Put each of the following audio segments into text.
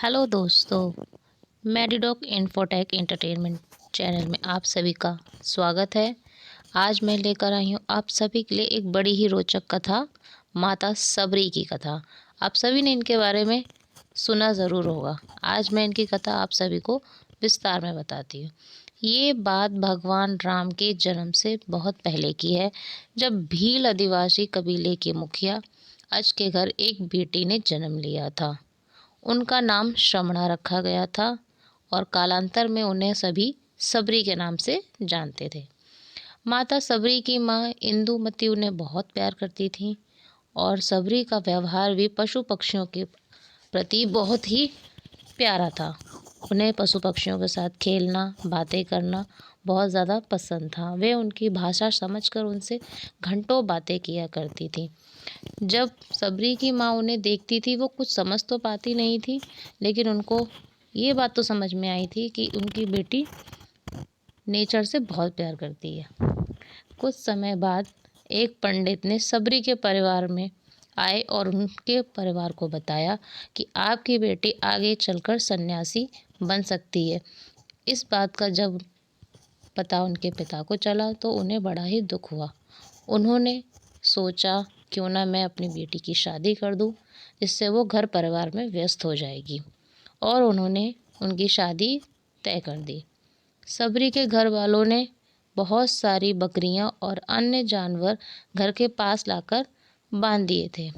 Hello दोस्तों, मेडिडॉक infotech entertainment channel में आप सभी का स्वागत है। आज मैं लेकर आई हूँ आप सभी के लिए एक बड़ी ही रोचक कथा, माता सबरी की कथा। आप सभी ने इनके बारे में सुना ज़रूर होगा। आज मैं इनकी कथा आप सभी को विस्तार में बताती हूँ। ये बात भगवान राम के जन्म से बहुत पहले की है, जब भील आदिवासी कबीले के मुखिया अज के घर एक बेटी ने जन्म लिया था। उनका नाम श्रमणा रखा गया था और कालांतर में उन्हें सभी सबरी के नाम से जानते थे। माता सबरी की माँ इंदुमती उन्हें बहुत प्यार करती थी और सबरी का व्यवहार भी पशु पक्षियों के प्रति बहुत ही प्यारा था। उन्हें पशु पक्षियों के साथ खेलना, बातें करना बहुत ज़्यादा पसंद था। वे उनकी भाषा समझकर उनसे घंटों बातें किया करती थी। जब सबरी की माँ उन्हें देखती थी, वो कुछ समझ तो पाती नहीं थी, लेकिन उनको ये बात तो समझ में आई थी कि उनकी बेटी नेचर से बहुत प्यार करती है। कुछ समय बाद एक पंडित ने सबरी के परिवार में आए और उनके परिवार को बताया कि आपकी बेटी आगे चलकर सन्यासी बन सकती है। इस बात का जब पता उनके पिता को चला तो उन्हें बड़ा ही दुख हुआ। उन्होंने सोचा क्यों ना मैं अपनी बेटी की शादी कर दूं, जिससे वो घर परिवार में व्यस्त हो जाएगी, और उन्होंने उनकी शादी तय कर दी। सबरी के घर वालों ने बहुत सारी बकरियां और अन्य जानवर घर के पास लाकर बांध दिए थे।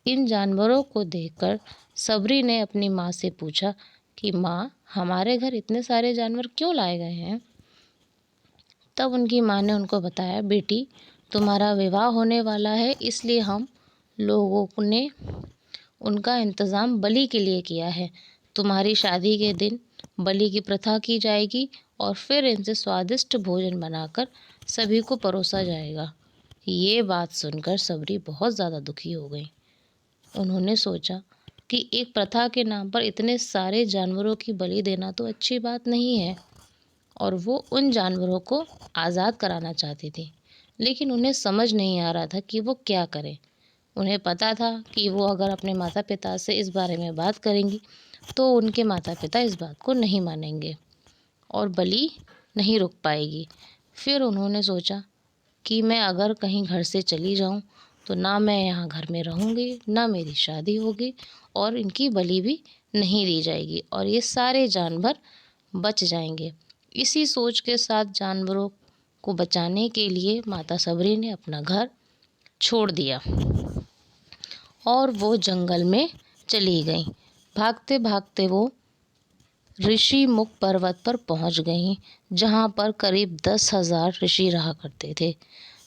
इन जानवरों को देखकर सबरी ने अपनी माँ से पूछा कि माँ, हमारे घर इतने सारे जानवर क्यों लाए गए हैं? तब उनकी माँ ने उनको बताया, बेटी, तुम्हारा विवाह होने वाला है, इसलिए हम लोगों ने उनका इंतज़ाम बलि के लिए किया है। तुम्हारी शादी के दिन बलि की प्रथा की जाएगी और फिर इनसे स्वादिष्ट भोजन बनाकर सभी को परोसा जाएगा। ये बात सुनकर सबरी बहुत ज़्यादा दुखी हो गई। उन्होंने सोचा कि एक प्रथा के नाम पर इतने सारे जानवरों की बलि देना तो अच्छी बात नहीं है, और वो उन जानवरों को आज़ाद कराना चाहती थी, लेकिन उन्हें समझ नहीं आ रहा था कि वो क्या करें। उन्हें पता था कि वो अगर अपने माता पिता से इस बारे में बात करेंगी तो उनके माता पिता इस बात को नहीं मानेंगे और बलि नहीं रुक पाएगी। फिर उन्होंने सोचा कि मैं अगर कहीं घर से चली जाऊं तो ना मैं यहाँ घर में रहूँगी, ना मेरी शादी होगी, और इनकी बलि भी नहीं दी जाएगी, और ये सारे जानवर बच जाएंगे। इसी सोच के साथ जानवरों को बचाने के लिए माता सबरी ने अपना घर छोड़ दिया और वो जंगल में चली गईं। भागते भागते वो ऋषि मुख पर्वत पर पहुंच गईं, जहां पर करीब 10,000 ऋषि रहा करते थे।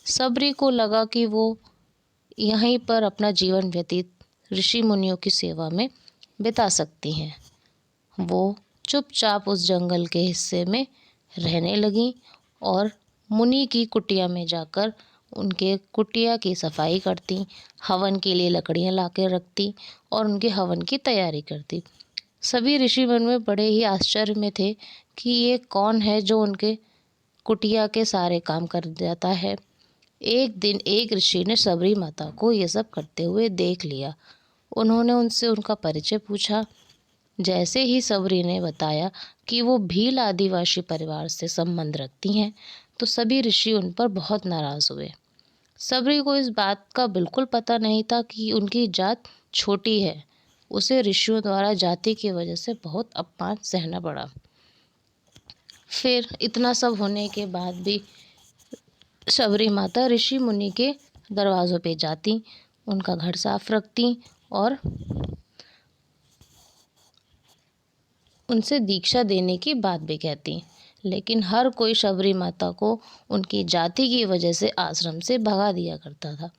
सबरी को लगा कि वो यहीं पर अपना जीवन व्यतीत ऋषि मुनियों की सेवा में बिता सकती हैं। वो चुपचाप उस जंगल के हिस्से में रहने लगीं और मुनि की कुटिया में जाकर उनके कुटिया की सफाई करती, हवन के लिए लकड़ियाँ ला के रखती और उनके हवन की तैयारी करती। सभी ऋषि मन में बड़े ही आश्चर्य में थे कि ये कौन है जो उनके कुटिया के सारे काम कर जाता है। एक दिन एक ऋषि ने सबरी माता को ये सब करते हुए देख लिया। उन्होंने उनसे उनका परिचय पूछा। जैसे ही सबरी ने बताया कि वो भील आदिवासी परिवार से संबंध रखती हैं, तो सभी ऋषि उन पर बहुत नाराज़ हुए। सबरी को इस बात का बिल्कुल पता नहीं था कि उनकी जात छोटी है। उसे ऋषियों द्वारा जाति की वजह से बहुत अपमान सहना पड़ा। फिर इतना सब होने के बाद भी सबरी माता ऋषि मुनि के दरवाज़ों पे जाती, उनका घर साफ रखती और उनसे दीक्षा देने की बात भी कहती। लेकिन हर कोई सबरी माता को उनकी जाति की वजह से आश्रम से भगा दिया करता था।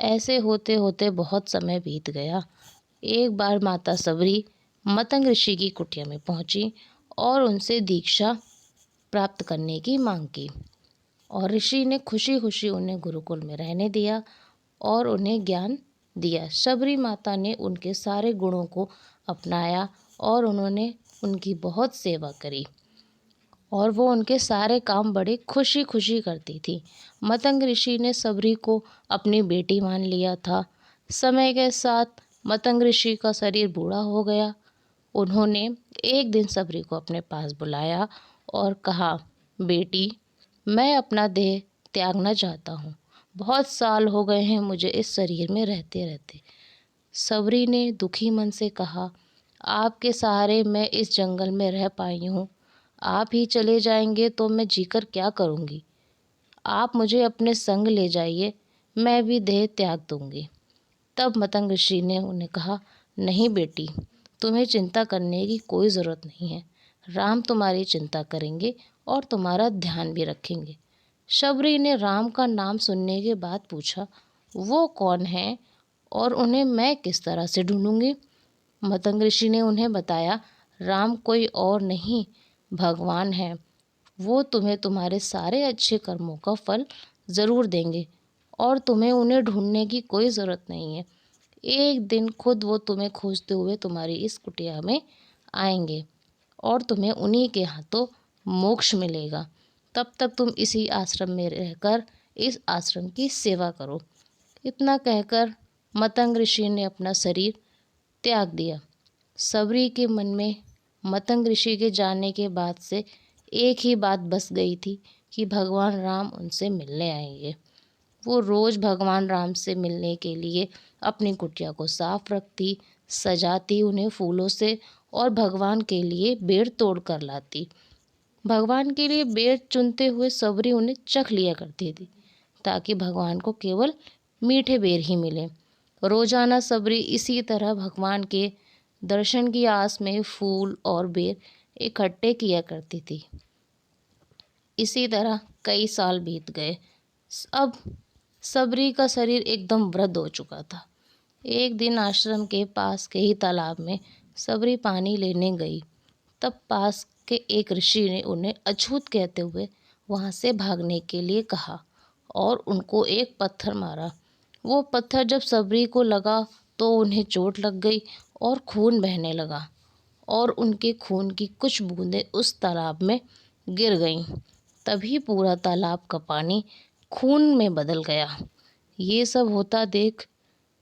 ऐसे होते होते बहुत समय बीत गया। एक बार माता सबरी मतंग ऋषि की कुटिया में पहुंची और उनसे दीक्षा प्राप्त करने की मांग की, और ऋषि ने खुशी खुशी उन्हें गुरुकुल में रहने दिया और उन्हें ज्ञान दिया। सबरी माता ने उनके सारे गुणों को अपनाया और उन्होंने उनकी बहुत सेवा करी, और वो उनके सारे काम बड़े खुशी खुशी करती थी। मतंग ऋषि ने सबरी को अपनी बेटी मान लिया था। समय के साथ मतंग ऋषि का शरीर बूढ़ा हो गया। उन्होंने एक दिन सबरी को अपने पास बुलाया और कहा, बेटी, मैं अपना देह त्यागना चाहता हूँ। बहुत साल हो गए हैं मुझे इस शरीर में रहते रहते। सबरी ने दुखी मन से कहा, आपके सहारे मैं इस जंगल में रह पाई हूँ। आप ही चले जाएंगे तो मैं जीकर क्या करूँगी। आप मुझे अपने संग ले जाइए, मैं भी देह त्याग दूंगी। तब मतंग ऋषि ने उन्हें कहा, नहीं बेटी, तुम्हें चिंता करने की कोई ज़रूरत नहीं है। राम तुम्हारी चिंता करेंगे और तुम्हारा ध्यान भी रखेंगे। शबरी ने राम का नाम सुनने के बाद पूछा, वो कौन है और उन्हें मैं किस तरह से ढूंढूंगी। मतंग ऋषि ने उन्हें बताया, राम कोई और नहीं, भगवान है। वो तुम्हें तुम्हारे सारे अच्छे कर्मों का फल ज़रूर देंगे और तुम्हें उन्हें ढूंढने की कोई ज़रूरत नहीं है। एक दिन खुद वो तुम्हें खोजते हुए तुम्हारी इस कुटिया में आएंगे और तुम्हें उन्हीं के हाथों मोक्ष मिलेगा। तब तक तुम इसी आश्रम में रहकर इस आश्रम की सेवा करो। इतना कहकर मतंग ऋषि ने अपना शरीर त्याग दिया। सबरी के मन में मतंग ऋषि के जाने के बाद से एक ही बात बस गई थी कि भगवान राम उनसे मिलने आएंगे। वो रोज़ भगवान राम से मिलने के लिए अपनी कुटिया को साफ रखती, सजाती उन्हें फूलों से और भगवान के लिए बेर तोड़ कर लाती। भगवान के लिए बेर चुनते हुए सबरी उन्हें चख लिया करती थी ताकि भगवान को केवल मीठे बेर ही मिले। रोजाना सबरी इसी तरह भगवान के दर्शन की आस में फूल और बेर इकट्ठे किया करती थी। इसी तरह कई साल बीत गए। अब सबरी का शरीर एकदम वृद्ध हो चुका था। एक दिन आश्रम के पास के ही तालाब में सबरी पानी लेने गई। तब पास के एक ऋषि ने उन्हें अछूत कहते हुए वहाँ से भागने के लिए कहा और उनको एक पत्थर मारा। वो पत्थर जब सबरी को लगा तो उन्हें चोट लग गई और खून बहने लगा और उनके खून की कुछ बूंदें उस तालाब में गिर गईं। तभी पूरा तालाब का पानी खून में बदल गया। ये सब होता देख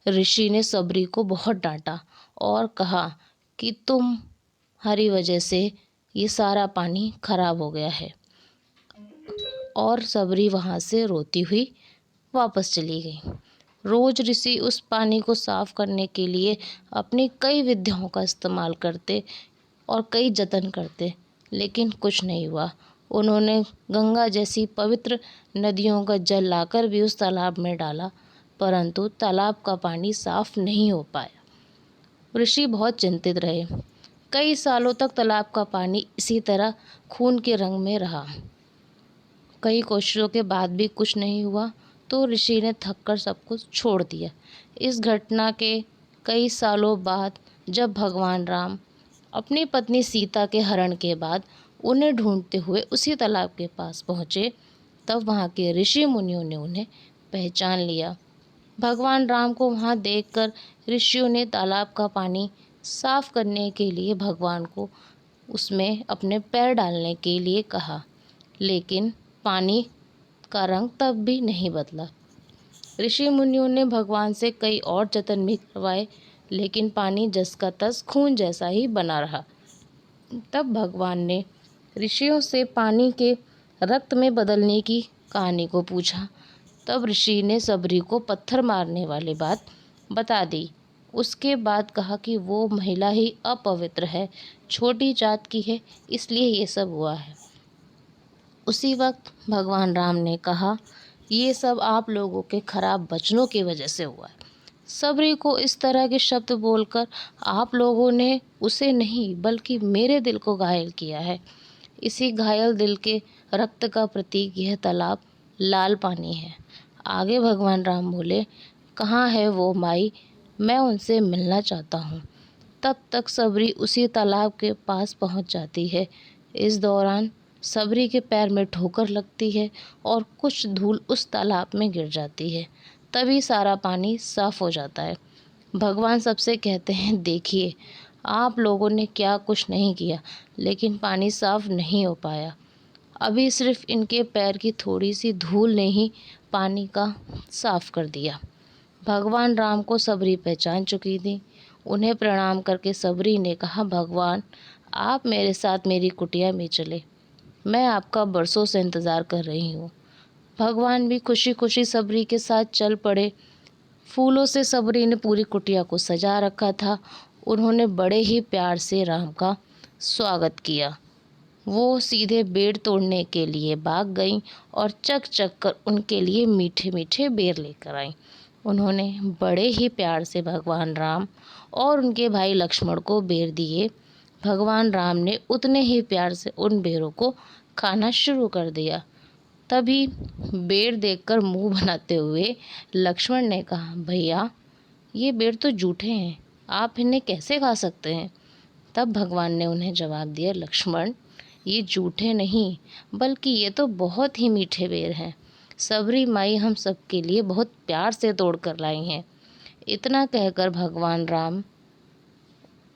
ऋषि ने सबरी को बहुत डांटा और कहा कि तुम्हारी वजह से ये सारा पानी खराब हो गया है। और सबरी वहाँ से रोती हुई वापस चली गई। रोज ऋषि उस पानी को साफ करने के लिए अपनी कई विधियों का इस्तेमाल करते और कई जतन करते, लेकिन कुछ नहीं हुआ। उन्होंने गंगा जैसी पवित्र नदियों का जल लाकर भी उस तालाब में डाला, परंतु तालाब का पानी साफ नहीं हो पाया। ऋषि बहुत चिंतित रहे। कई सालों तक तालाब का पानी इसी तरह खून के रंग में रहा। कई कोशिशों के बाद भी कुछ नहीं हुआ तो ऋषि ने थककर सब कुछ छोड़ दिया। इस घटना के कई सालों बाद जब भगवान राम अपनी पत्नी सीता के हरण के बाद उन्हें ढूंढते हुए उसी तालाब के पास पहुँचे, तब वहाँ के ऋषि मुनियों ने उन्हें पहचान लिया। भगवान राम को वहाँ देखकर ऋषियों ने तालाब का पानी साफ करने के लिए भगवान को उसमें अपने पैर डालने के लिए कहा, लेकिन पानी का रंग तब भी नहीं बदला। ऋषि मुनियों ने भगवान से कई और जतन भी करवाए, लेकिन पानी जस का तस खून जैसा ही बना रहा। तब भगवान ने ऋषियों से पानी के रक्त में बदलने की कहानी को पूछा। तब ऋषि ने सबरी को पत्थर मारने वाली बात बता दी। उसके बाद कहा कि वो महिला ही अपवित्र है, छोटी जात की है, इसलिए ये सब हुआ है। उसी वक्त भगवान राम ने कहा, ये सब आप लोगों के खराब वचनों की वजह से हुआ है। सबरी को इस तरह के शब्द बोलकर आप लोगों ने उसे नहीं बल्कि मेरे दिल को घायल किया है। इसी घायल दिल के रक्त का प्रतीक यह तालाब लाल पानी है। आगे भगवान राम बोले, कहाँ है वो माई, मैं उनसे मिलना चाहता हूँ। तब तक सबरी उसी तालाब के पास पहुँच जाती है। इस दौरान सबरी के पैर में ठोकर लगती है और कुछ धूल उस तालाब में गिर जाती है। तभी सारा पानी साफ हो जाता है। भगवान सबसे कहते हैं, देखिए आप लोगों ने क्या कुछ नहीं किया, लेकिन पानी साफ नहीं हो पाया। अभी सिर्फ इनके पैर की थोड़ी सी धूल ने ही पानी का साफ कर दिया। भगवान राम को सबरी पहचान चुकी थी। उन्हें प्रणाम करके सबरी ने कहा, भगवान आप मेरे साथ मेरी कुटिया में चले, मैं आपका बरसों से इंतज़ार कर रही हूँ। भगवान भी खुशी खुशी सबरी के साथ चल पड़े। फूलों से सबरी ने पूरी कुटिया को सजा रखा था। उन्होंने बड़े ही प्यार से राम का स्वागत किया। वो सीधे बेर तोड़ने के लिए भाग गईं और चक चक कर उनके लिए मीठे मीठे बेर लेकर आईं। उन्होंने बड़े ही प्यार से भगवान राम और उनके भाई लक्ष्मण को बेर दिए। भगवान राम ने उतने ही प्यार से उन बेरों को खाना शुरू कर दिया। तभी बेर देखकर मुंह बनाते हुए लक्ष्मण ने कहा, भैया ये बेर तो जूठे हैं, आप इन्हें कैसे खा सकते हैं। तब भगवान ने उन्हें जवाब दिया, लक्ष्मण ये जूठे नहीं बल्कि ये तो बहुत ही मीठे बेर हैं। सबरी माई हम सबके लिए बहुत प्यार से तोड़ कर लाई हैं। इतना कहकर भगवान राम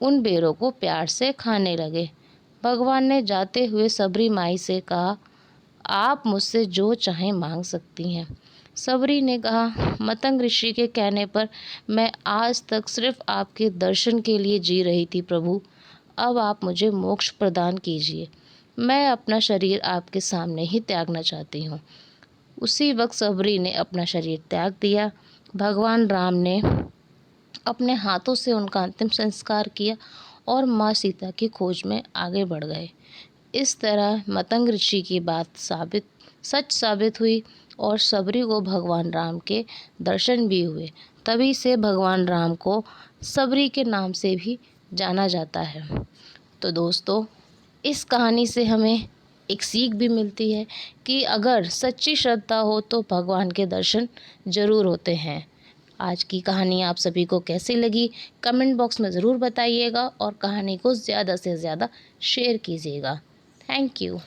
उन बेरों को प्यार से खाने लगे। भगवान ने जाते हुए सबरी माई से कहा, आप मुझसे जो चाहें मांग सकती हैं। सबरी ने कहा, मतंग ऋषि के कहने पर मैं आज तक सिर्फ आपके दर्शन के लिए जी रही थी प्रभु, अब आप मुझे मोक्ष प्रदान कीजिए। मैं अपना शरीर आपके सामने ही त्यागना चाहती हूँ। उसी वक्त सबरी ने अपना शरीर त्याग दिया। भगवान राम ने अपने हाथों से उनका अंतिम संस्कार किया और माँ सीता की खोज में आगे बढ़ गए। इस तरह मतंग ऋषि की बात सच साबित हुई और सबरी को भगवान राम के दर्शन भी हुए। तभी से भगवान राम को सबरी के नाम से भी जाना जाता है। तो दोस्तों, इस कहानी से हमें एक सीख भी मिलती है कि अगर सच्ची श्रद्धा हो तो भगवान के दर्शन जरूर होते हैं। आज की कहानी आप सभी को कैसी लगी कमेंट बॉक्स में ज़रूर बताइएगा और कहानी को ज़्यादा से ज़्यादा शेयर कीजिएगा। Thank you.